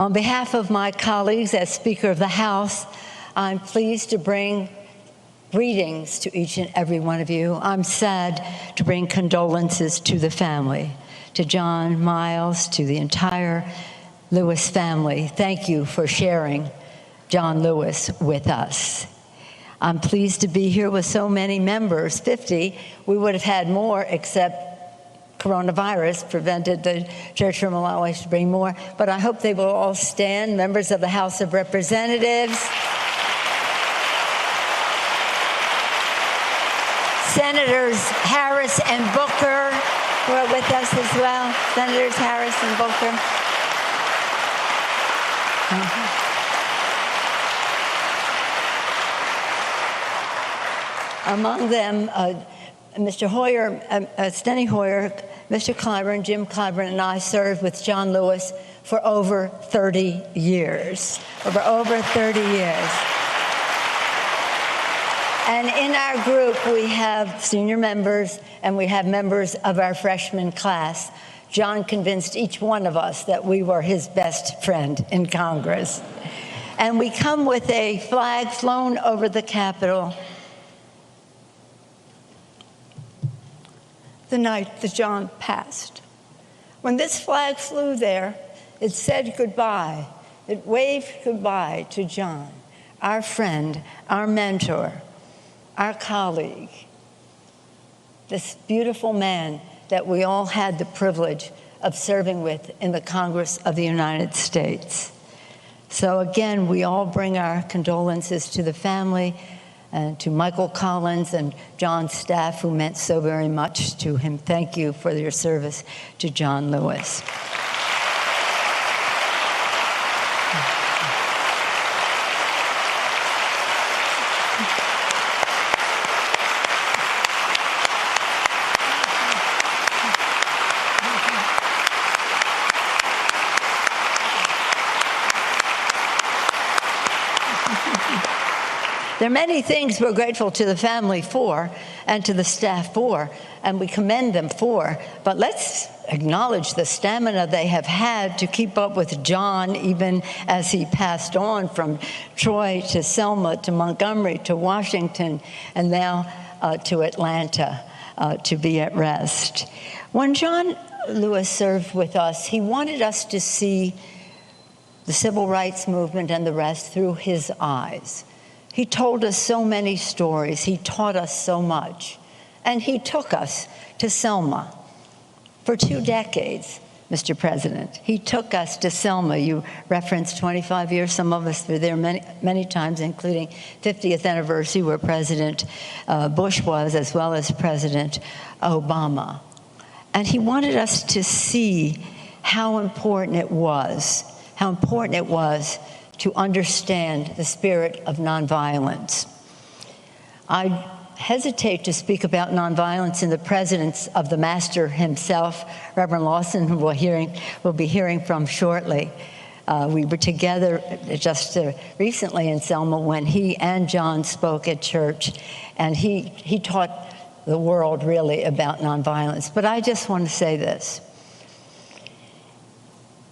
On behalf of my colleagues as Speaker of the House, I'm pleased to bring greetings to each and every one of you. I'm sad to bring condolences to the family, to John Miles, to the entire Lewis family. Thank you for sharing John Lewis with us. I'm pleased to be here with so many members, 50. We would have had more, except coronavirus prevented the church from allowing us to bring more. But I hope they will all stand, members of the House of Representatives, Senators Harris and Booker, who are with us as well. Senators Harris and Booker. Among them, Mr. Hoyer, Steny Hoyer, Mr. Clyburn, Jim Clyburn, and I served with John Lewis for over 30 years. Over 30 years. And in our group, we have senior members and we have members of our freshman class. John convinced each one of us that we were his best friend in Congress. And we come with a flag flown over the Capitol the night that John passed. When this flag flew there, it said goodbye. It waved goodbye to John, our friend, our mentor, our colleague, this beautiful man that we all had the privilege of serving with in the Congress of the United States. So again, we all bring our condolences to the family and to Michael Collins and John's staff, who meant so very much to him. Thank you for your service to John Lewis. There are many things we're grateful to the family for and to the staff for, and we commend them for, but let's acknowledge the stamina they have had to keep up with John even as he passed on from Troy to Selma to Montgomery to Washington and now to Atlanta to be at rest. When John Lewis served with us, he wanted us to see the civil rights movement and the rest through his eyes. He told us so many stories. He taught us so much. And he took us to Selma for 2 decades, Mr. President. He took us to Selma. You referenced 25 years. Some of us were there many times, including 50th anniversary, where President Bush was, as well as President Obama. And he wanted us to see how important it was to understand the spirit of nonviolence. I hesitate to speak about nonviolence in the presence of the master himself, Reverend Lawson, who we'll be hearing from shortly. We were together just recently in Selma when he and John spoke at church, and he taught the world really about nonviolence. But I just want to say this.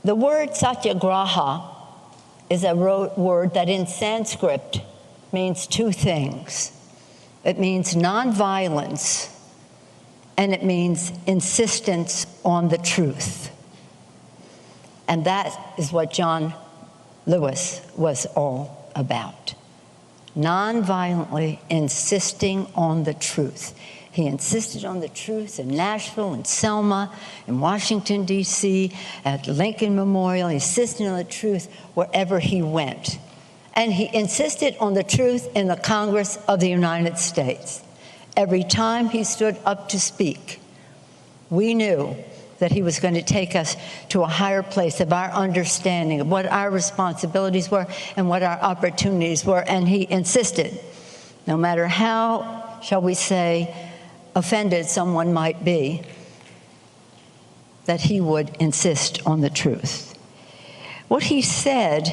The word satyagraha is a word that in Sanskrit means 2 things. It means nonviolence, and it means insistence on the truth. And that is what John Lewis was all about. Nonviolently insisting on the truth. He insisted on the truth in Nashville, in Selma, in Washington, D.C., at Lincoln Memorial. He insisted on the truth wherever he went. And he insisted on the truth in the Congress of the United States. Every time he stood up to speak, we knew that he was going to take us to a higher place of our understanding of what our responsibilities were and what our opportunities were. And he insisted, no matter how, shall we say, offended someone might be, that he would insist on the truth. What he said,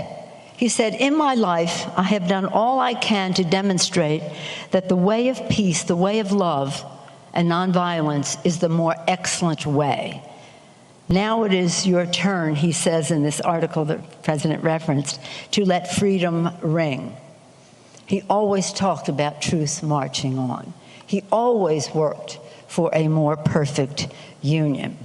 in my life, I have done all I can to demonstrate that the way of peace, the way of love and nonviolence is the more excellent way. Now it is your turn, he says in this article that the president referenced, to let freedom ring. He always talked about truth marching on. He always worked for a more perfect union.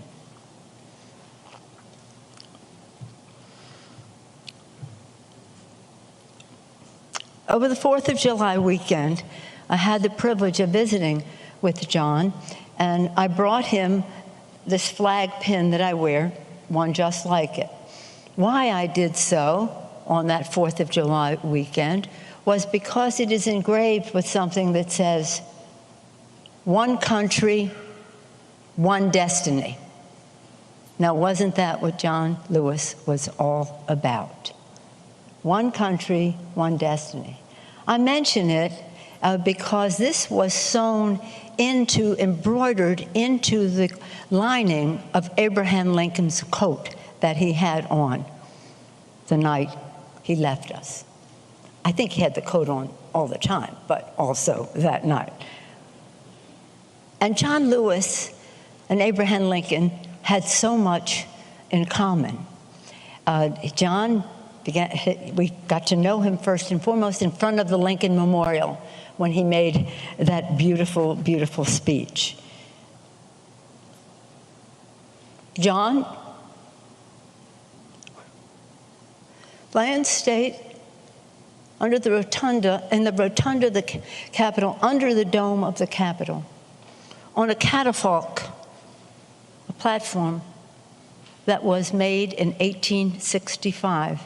Over the 4th of July weekend, I had the privilege of visiting with John, and I brought him this flag pin that I wear, one just like it. Why I did so on that 4th of July weekend was because it is engraved with something that says, "One country, one destiny." Now, wasn't that what John Lewis was all about? One country, one destiny. I mention it because this was embroidered into the lining of Abraham Lincoln's coat that he had on the night he left us. I think he had the coat on all the time, but also that night. And John Lewis and Abraham Lincoln had so much in common. We got to know him first and foremost in front of the Lincoln Memorial when he made that beautiful, beautiful speech. John, land state under the rotunda, in the rotunda of the Capitol, under the dome of the Capitol, on a catafalque, a platform that was made in 1865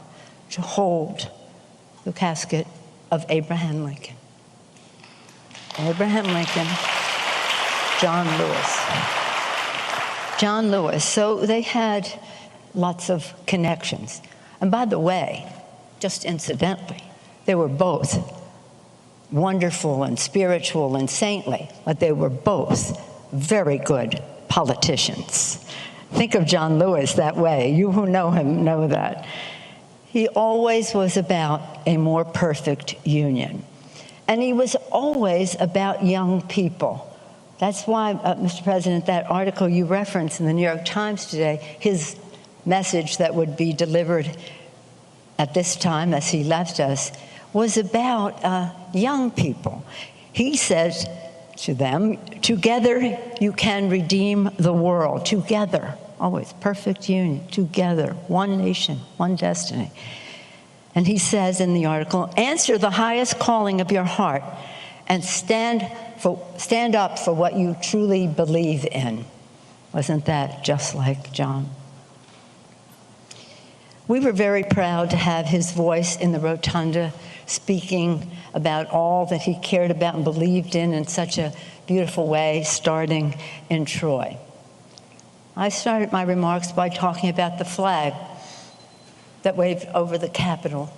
to hold the casket of Abraham Lincoln. Abraham Lincoln, John Lewis. John Lewis. So they had lots of connections. And by the way, just incidentally, they were both wonderful and spiritual and saintly, but they were both very good politicians. Think of John Lewis that way. You who know him know that. He always was about a more perfect union. And he was always about young people. That's why, Mr. President, that article you referenced in the New York Times today, his message that would be delivered at this time as he left us, was about young people. He says to them, "Together you can redeem the world." Together, always perfect union, together, one nation, one destiny. And he says in the article, "Answer the highest calling of your heart and stand up for what you truly believe in." Wasn't that just like John? We were very proud to have his voice in the rotunda, speaking about all that he cared about and believed in such a beautiful way, starting in Troy. I started my remarks by talking about the flag that waved over the Capitol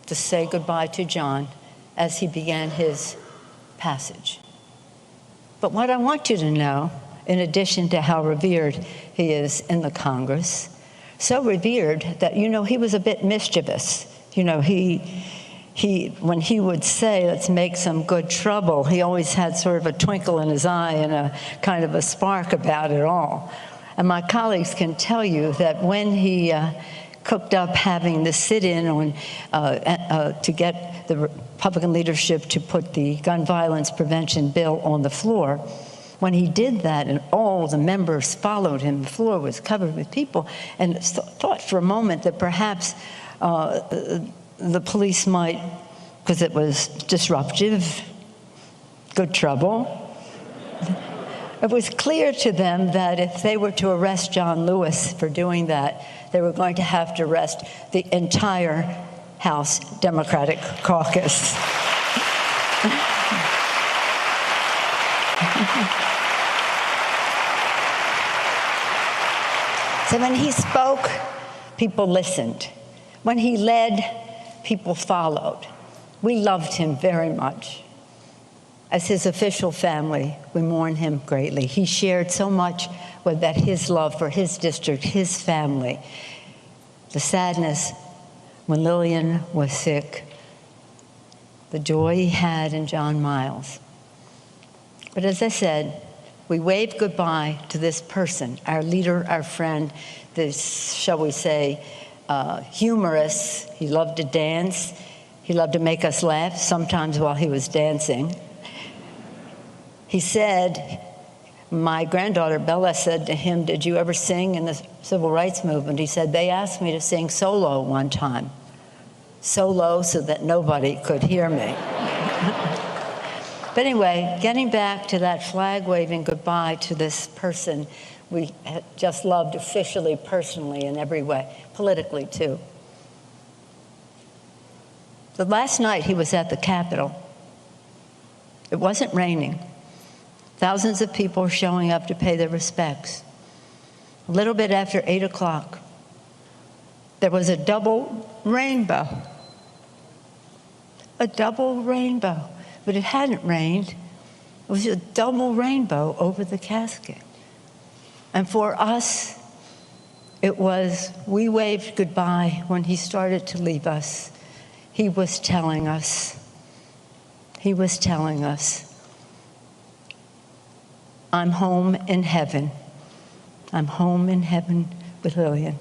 to say goodbye to John as he began his passage. But what I want you to know, in addition to how revered he is in the Congress, so revered that, he was a bit mischievous. When he would say, "Let's make some good trouble," he always had sort of a twinkle in his eye and a kind of a spark about it all. And my colleagues can tell you that when he cooked up having the sit-in on to get the Republican leadership to put the gun violence prevention bill on the floor, when he did that and all the members followed him, the floor was covered with people, and thought for a moment that perhaps the police might, because it was disruptive, good trouble. It was clear to them that if they were to arrest John Lewis for doing that, they were going to have to arrest the entire House Democratic caucus. So when he spoke, people listened. When he led, people followed. We loved him very much. As his official family, we mourn him greatly. He shared so much with that his love for his district, his family. The sadness when Lillian was sick, the joy he had in John Miles. But as I said, we waved goodbye to this person, our leader, our friend, this, shall we say, humorous. He loved to dance. He loved to make us laugh, sometimes while he was dancing. He said, my granddaughter Bella said to him, did you ever sing in the civil rights movement? He said, they asked me to sing solo one time. Solo so that nobody could hear me. But anyway, getting back to that flag-waving goodbye to this person we just loved officially, personally, in every way, politically too. The last night he was at the Capitol, it wasn't raining. Thousands of people were showing up to pay their respects. A little bit after 8 o'clock, there was a double rainbow. A double rainbow. But it hadn't rained. It was a double rainbow over the casket. And for us, it was, we waved goodbye when he started to leave us. He was telling us, I'm home in heaven. I'm home in heaven with Lillian.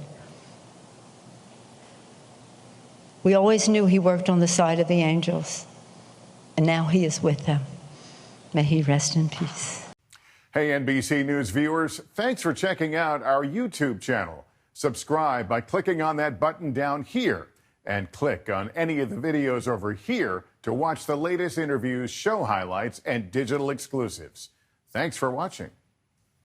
We always knew he worked on the side of the angels, and now he is with them. May he rest in peace. Hey, NBC News viewers, thanks for checking out our YouTube channel. Subscribe by clicking on that button down here, and click on any of the videos over here to watch the latest interviews, show highlights, and digital exclusives. Thanks for watching.